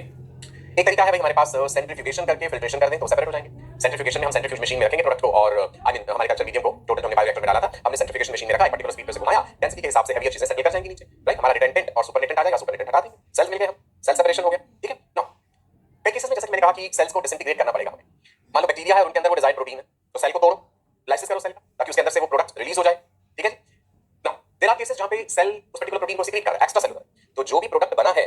एक तरीका है भाई हमारे पास सेंट्रीफ्यूगेशन करके फिल्ट्रेशन कर दें तो सेपरेट हो जाएंगे। सेंट्रीफ्यूगेशन में हम सेंट्रीफ्यूज मशीन में रखेंगे प्रोडक्ट को और आई मीन हमारे कल्चर मीडियम को टोटल हमने बायोरिएक्टर में डाला था, हमने सेंट्रीफ्यूगेशन मशीन में रखा, एक पर्टिकुलर स्पीड पे से घुमाया, डेंसिटी के हिसाब से हेवियर चीजें सेटल कर जाएंगी नीचे, राइट। हमारा रिटेंटेंट और सुपरनेटेंट आ जाएगा, सुपरनेटेंट हटा देंगे, सेल्स मिल गए, हम सेल सेपरेशन हो गया, ठीक है। नाउ कई केसेस में जैसे कि मैंने कहा कि सेल्स को डिसइंटीग्रेट करना पड़ेगा हमें। मान लो बैक्टीरिया है और उनके अंदर वो डिजायर्ड प्रोटीन है, तो सेल को तोड़ो, लाइसिस करो सेल का, ताकि उसके अंदर से वो प्रोडक्ट रिलीज हो जाए, ठीक है जी। नाउ देयर आर केसेस जहां पे सेल उस पर्टिकुलर प्रोटीन को सीक्रेट कर रहा है, एक्स्ट्रा सेलुलर, तो जो भी प्रोडक्ट बना है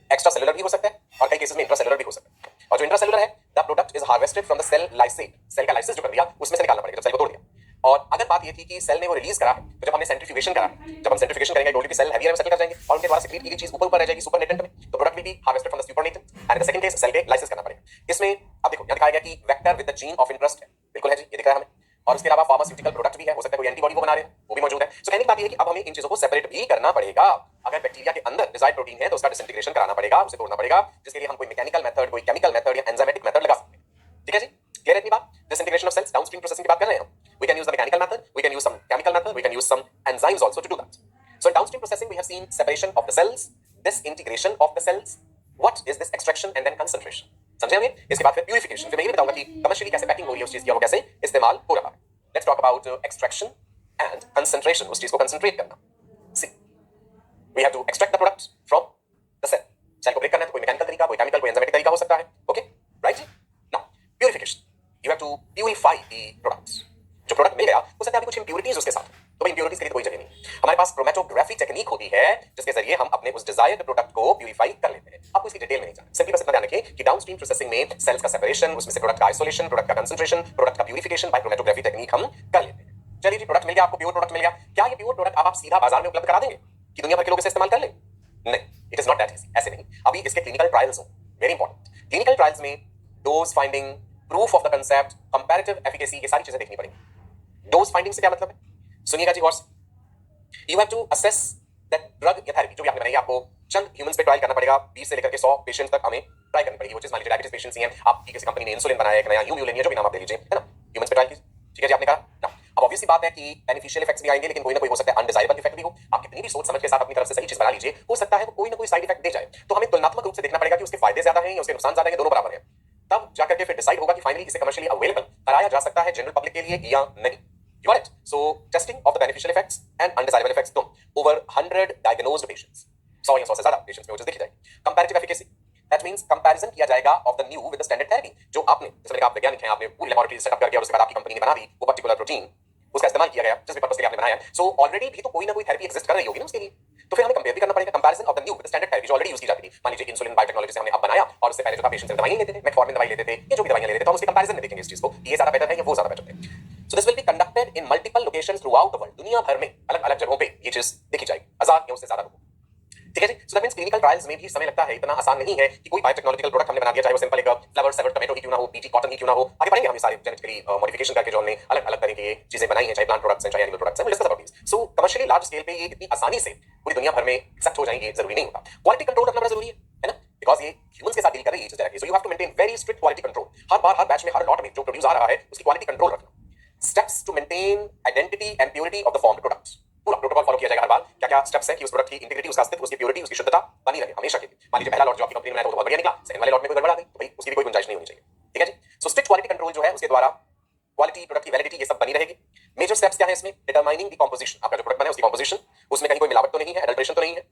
एक्स्ट्रा सेलुलर भी हो सकता है और कई केसेस में इंट्रा सेलुलर भी हो सकता है। और जो इंट्रा सेलुलर है the product is harvested from the cell lysate, cell का लाइसिस जो कर दिया उसमें से निकालना पड़ेगा जब सेल को तोड़ दिया। और अगर बात ये थी कि सेल ने वो रिलीज करा है, तो जब हमने सेंट्रीफ्यूगेशन करा, जब हम सेंट्रीफ्यूगेशन करेंगे डोली की सेल हेवियर में सेटल कर जाएंगे और उनके द्वारा सीक्रेट की गई चीज ऊपर ऊपर रह जाएगी सुपरनेटेंट में, तो product will be harvested from the supernatant and the second case cell के लाइसिस करना पड़ेगा। इसमें अब देखो यहां दिखाया गया कि vector with the gene of interest है, बिल्कुल है जी, ये दिख रहा है हमें। और उसके अलावा फार्मास्यूटिकल प्रोडक्ट भी है, हो सकता है कोई एंटीबॉडी को बना रहे हैं, वो भी मौजूद है। सो कहने की बात ये है कि अब हमें इन चीजों को सेपरेट भी करना पड़ेगा। अगर बैक्टीरिया के अंदर डिजायर्ड प्रोटीन है तो उसका डिसइंटीग्रेशन कराना पड़ेगा, उसे तोड़ना पड़ेगा, जिसके लिए हम कोई मैकेनिकल मेथड, कोई केमिकल मेथड या एंजाइमेटिक मेथड लगा सकते हैं, ठीक है जी। क्लियर है इतनी बात? Disintegration of cells downstream processing की बात कर रहे हैं हम। We can use the mechanical method, we can use some chemical method, we can use some enzymes also to do that. So in downstream processing we have seen separation of the cells, disintegration of the cells. What is this extraction and then concentration? समझे हमें? इसके बाद फिर purification, फिर मैं ये भी बताऊंगा कि कमर्शियली कैसे पैकिंग हो रही है उस चीज की और वो कैसे इस्तेमाल हो रहा है। Let's talk about extraction and concentration, उस चीज को concentrate करना। See, we have to extract the product from the cell. Cell को ब्रेक करना है तो कोई मैकेनिकल तरीका, कोई केमिकल, कोई एंजाइमेटिक तरीका हो सकता है, ओके, राइट जी। Now purification, you have to purify the products. जो प्रोडक्ट मिल गया हो सकता है अभी कुछ इंप्योरिटीज उसके साथ, तो भाई इंप्योरिटीज के लिए कोई जगह नहीं। हमारे पास क्रोमेटोग्राफी टेक्निक होती है जिसके जरिए हम अपने उस डिजायर्ड प्रोडक्ट को प्यूरिफाई कर लेते हैं। आपको इसकी डिटेल में नहीं जाना, सिंपली बस इतना ध्यान रखें कि डाउनस्ट्रीम प्रोसेसिंग में सेल्स का सेपरेशन, उसमें से प्रोडक्ट का आइसोलेशन, प्रोडक्ट का कंसंट्रेशन, प्रोडक्ट का प्यूरिफिकेशन बाय क्रोमेटोग्राफी टेक्निक हम कर लेते हैं। चलिए जी, प्रोडक्ट मिल गया आपको, प्योर प्रोडक्ट मिल गया। क्या ये प्योर प्रोडक्ट आप सीधा बाजार में उपलब्ध करा देंगे कि दुनिया भर के लोग इसे इस्तेमाल कर लें? नहीं, it is not that easy, ऐसे नहीं। अभी इसके क्लिनिकल ट्रायल्स हो, वेरी इंपॉर्टेंट। क्लिनिकल ट्रायल्स में dose finding, proof of the concept, comparative efficacy, ये सारी चीजें देखनी पड़ेंगी। डोज फाइंडिंग से क्या मतलब है? सुनिएगा जी गौर से। You have to assess that drug या थेरेपी जो भी आपने बनाई, आपको चंद ह्यूमंस पे ट्रायल करना पड़ेगा, 20 से लेकर के 100 पेशेंट्स तक हमें ट्राई करनी पड़ेगी। वो चीज मान लीजिए डायबिटीज पेशेंट्स ही हैं, आपकी किसी कंपनी ने इंसुलिन बनाया, एक नया यूम्यूलिन, जो भी नाम आप ले लीजिए, है ना, ह्यूमंस पे ट्रायल कीजिए, ठीक है जी, आपने कहा ना। अब ऑब्वियस सी बात है कि बेनिफिशियल इफेक्ट्स भी आएंगे, लेकिन कोई ना कोई हो सकता है अनडिजायरेबल इफेक्ट भी हो। आप कितनी भी सोच समझ के साथ अपनी तरफ से सही चीज बना लीजिए, हो सकता है वो कोई ना कोई साइड इफेक्ट दे जाए। तो हमें तुलनात्मक रूप से देखना पड़ेगा कि उसके फायदे ज्यादा हैं या उसके नुकसान ज्यादा हैं, दोनों बराबर हैं। तब जाकर के फिर डिसाइड होगा कि फाइनली इसे कमर्शियली अवेलेबल कराया जा सकता है जनरल पब्लिक के लिए या नहीं। You got it? So testing of the beneficial effects and undesirable effects तो over 100 diagnosed patients, 100 या 100 से ज्यादा पेशेंट्स में वो चीज देखी जाएगी। Comparative efficacy, that means comparison किया जाएगा of the new with the standard therapy। जो आपने, जैसे मैंने कहा आप वैज्ञानिक हैं, आपने पूरी लेबोरेटरी सेटअप करके और उसके बाद आपकी कंपनी ने बना दी वो पर्टिकुलर प्रोटीन, उसका इस्तेमाल किया गया जिस भी पर्पस के लिए आपने बनाया, सो ऑलरेडी भी तो कोई ना कोई थेरेपी एग्जिस्ट कर रही होगी ना उसके लिए, तो फिर हमें कंपेयर भी करना पड़ेगा। Comparison of the new with standard therapy जो ऑलरेडी यूज की जाती थी। मान लीजिए इंसुलिन बायोटेक्नोलॉजी से हमने अब बनाया और उससे पहले जो था पेशेंट से दवाइयां लेते थे, मेटफॉर्मिन दवाई लेते थे, ये जो भी दवाइयां लेते थे, तो हम उसके कंपैरिजन में देखेंगे इस चीज को, ये ज्यादा बेटर है या वो ज्यादा बेटर है। So this will be conducted in multiple locations through out the world, दुनिया भर में अलग अलग जगहों पे ये चीज देखी जाएगी, 1000 या उससे ज्यादा लोगों, ठीक है जी। So that means clinical trials में भी समय लगता है, इतना आसान नहीं है कि कोई बायोटेक्नोलॉजिकल प्रोडक्ट हमने बना दिया, चाहे वो सिंपल एक फ्लावर सेवर टोमेटो ही क्यों ना हो, बीटी कॉटन ही क्यों ना हो, आगे बढ़ेंगे हम ये सारे जेनेटिकली मॉडिफिकेशन करके जो हमने अलग अलग तरह की चीजें बनाई हैं, चाहे प्लांट प्रोडक्ट्स हैं चाहे एनिमल प्रोडक्ट्स हैं, discuss about this. So commercially large scale पे ये इतनी आसानी से पूरी दुनिया भर में एक्सेप्ट हो जाएंगे जरूरी नहीं होता। क्वालिटी कंट्रोल रखना बड़ा जरूरी है ना, बिकॉज ये ह्यूमंस के साथ डील कर रही है directly, so you have to maintain very strict quality control. हर बार हर बैच में हर लॉट में जो प्रोड्यूस आ रहा है उसकी क्वालिटी कंट्रोल रखना। Steps to maintain identity and purity of the formed products, पूरा प्रोटोकॉल फॉलो किया जाएगा हर बार। क्या क्या स्टेप्स है कि उस प्रोडक्ट की इंटीग्रिटी, उसका अस्तित्व, उसकी प्योरिटी, उसकी शुद्धता बनी रहे हमेशा के लिए। मान लीजिए पहला लॉट जो आपकी कंपनी ने बनाया तो बहुत बढ़िया निकला, सेकंड वाले लॉट में कोई गड़बड़ आ गई तो भाई उसकी भी कोई गुंजाइश नहीं होनी चाहिए, ठीक है जी। सो स्ट्रिक्ट क्वालिटी कंट्रोल जो है उसके द्वारा क्वालिटी, प्रोडक्ट की वैलिडिटी, ये सब बनी रहेगी। मेजर स्टेप्स क्या है इसमें? डिटरमाइनिंग द कंपोजिशन, आपका जो प्रोडक्ट बना है उसकी कंपोजिशन, उसमें कहीं कोई मिलावट तो नहीं है, एडल्ट्रेशन तो नहीं है,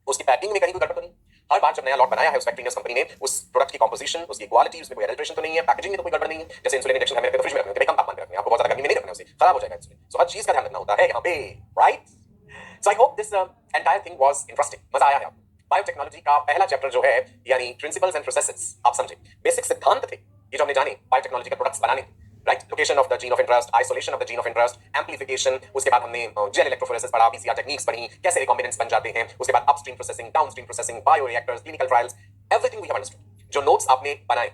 उसकी पैकिंग में कहीं कोई गड़बड़ तो नहीं। हर बार जब नया लॉट बनाया है उस फैक्ट्री ने, उस कंपनी ने, उस प्रोडक्ट की कंपोजिशन, उसकी क्वालिटी, उसमें कोई एडल्ट्रेशन तो नहीं है, पैकेजिंग में तो कोई गड़बड़ नहीं है। जैसे इंसुलिन इंजेक्शन हमें फ्रिज में रखना है, कम तापमान पे रखना है, आपको बहुत ज्यादा गर्मी में नहीं रखना है, उसे खराब हो जाएगा इंसुलिन। सो हर चीज का ध्यान रखना होता है यहाँ पे, right. So I hope this entire thing was interesting, मजा आया है आपको। बायोटेक्नोलॉजी का पहला चैप्टर जो है यानी प्रिंसिपल्स एंड प्रोसेसेस, आप समझे, बेसिक सिद्धांत थे ये जो हमने जाने बायोटेक्नोलॉजी के प्रोडक्ट्स बनाने, right. Location of the gene of interest, isolation of the gene of interest, amplification, उसके बाद हमने जेल इलेक्ट्रोफोरेसिस पढ़ा, पीसीआर टेक्निक्स पढ़ी, कैसे रिकॉम्बिनेंट्स बन जाते हैं, उसके बाद upstream processing, downstream processing, bioreactors, clinical trials, everything we have understood. जो नोट्स आपने बनाए,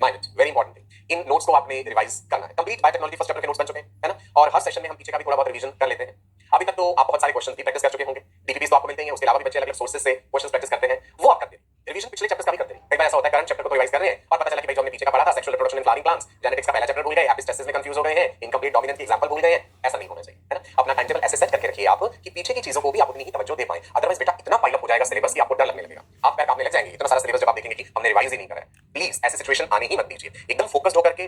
mind it, very important thing, इन नोट्स को आपने रिवाइज करना है। कंप्लीट बायोटेक्नोलॉजी फर्स्ट चैप्टर के नोट्स बन चुके हैं, है ना, और हर सेशन में हम पीछे का भी थोड़ा बहुत रिवीजन कर लेते हैं। अभी तक तो आप बहुत सारे क्वेश्चंस भी प्रैक्टिस कर चुके होंगे, डीपीपीस तो आपको मिलते हैं, उसके अलावा भी बच्चे अलग अलग सोर्सेज से क्वेश्चंस प्रैक्टिस करते हैं, वो आप करते हैं। रिवीजन पिछले चैप्टर्स का भी करते हैं। कई बार ऐसा होता है करंट चैप्टर को रिवाइज कर रहे हैं और पता चला कि भाई जो हमने पीछे का पढ़ा था, sexual reproduction in flowering plants, genetics का पहला चैप्टर भूल गए, एपिस्टेसिस में कंफ्यूज हो गए हैं, इनकम्प्लीट डोमिनेंस की एग्जांपल भूल गए हैं। ऐसा नहीं होना चाहिए, है ना। अपना टाइम टेबल ऐसे सेट करके रखिए आप कि पीछे की चीजों को भी आप उतनी ही तवज्जो दे पाएं, अदरवाइज बेटा इतना पाइल अप हो जाएगा सिलेबस कि आपको डर लगने लगेगा, आप पैर कांपने लग जाएंगे। इतना सारा सिलेबस जब आप देखेंगे कि हमने रिवाइज ही नहीं करा है, प्लीज ऐसी सिचुएशन आने ही मत दीजिए। एकदम फोकस्ड होकर के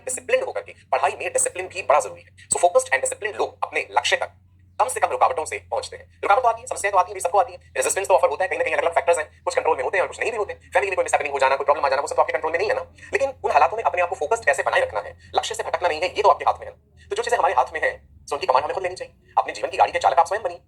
डिसिप्लिन भी बड़ा जरूरी है। सो फोकस्ड एंड डिसिप्लिन लोग अपने लक्ष्य तक कम से कम रुकावटों से पहुंचते हैं। रुकावट तो आती है, समस्या तो आती है, सबको आती है, रेजिस्टेंस तो ऑफर होता है, कहीं ना कहीं अलग अलग फैक्टर्स हैं, कुछ कंट्रोल में होते हैं और कुछ नहीं भी होते। फैमिली में कोई मिसहैपनिंग हो जाना, कोई प्रॉब्लम आ जाना, वो सब तो आपके कंट्रोल में नहीं है ना। लेकिन उन हालातों में अपने आप को फोकस्ड कैसे बनाए रखना है, लक्ष्य से भटकना नहीं है, ये तो आपके हाथ में है। तो जो चीजें हमारे हाथ में है, उनकी कमांड हमें खुद लेनी चाहिए। अपने जीवन की गाड़ी के चालक आप स्वयं बनिए।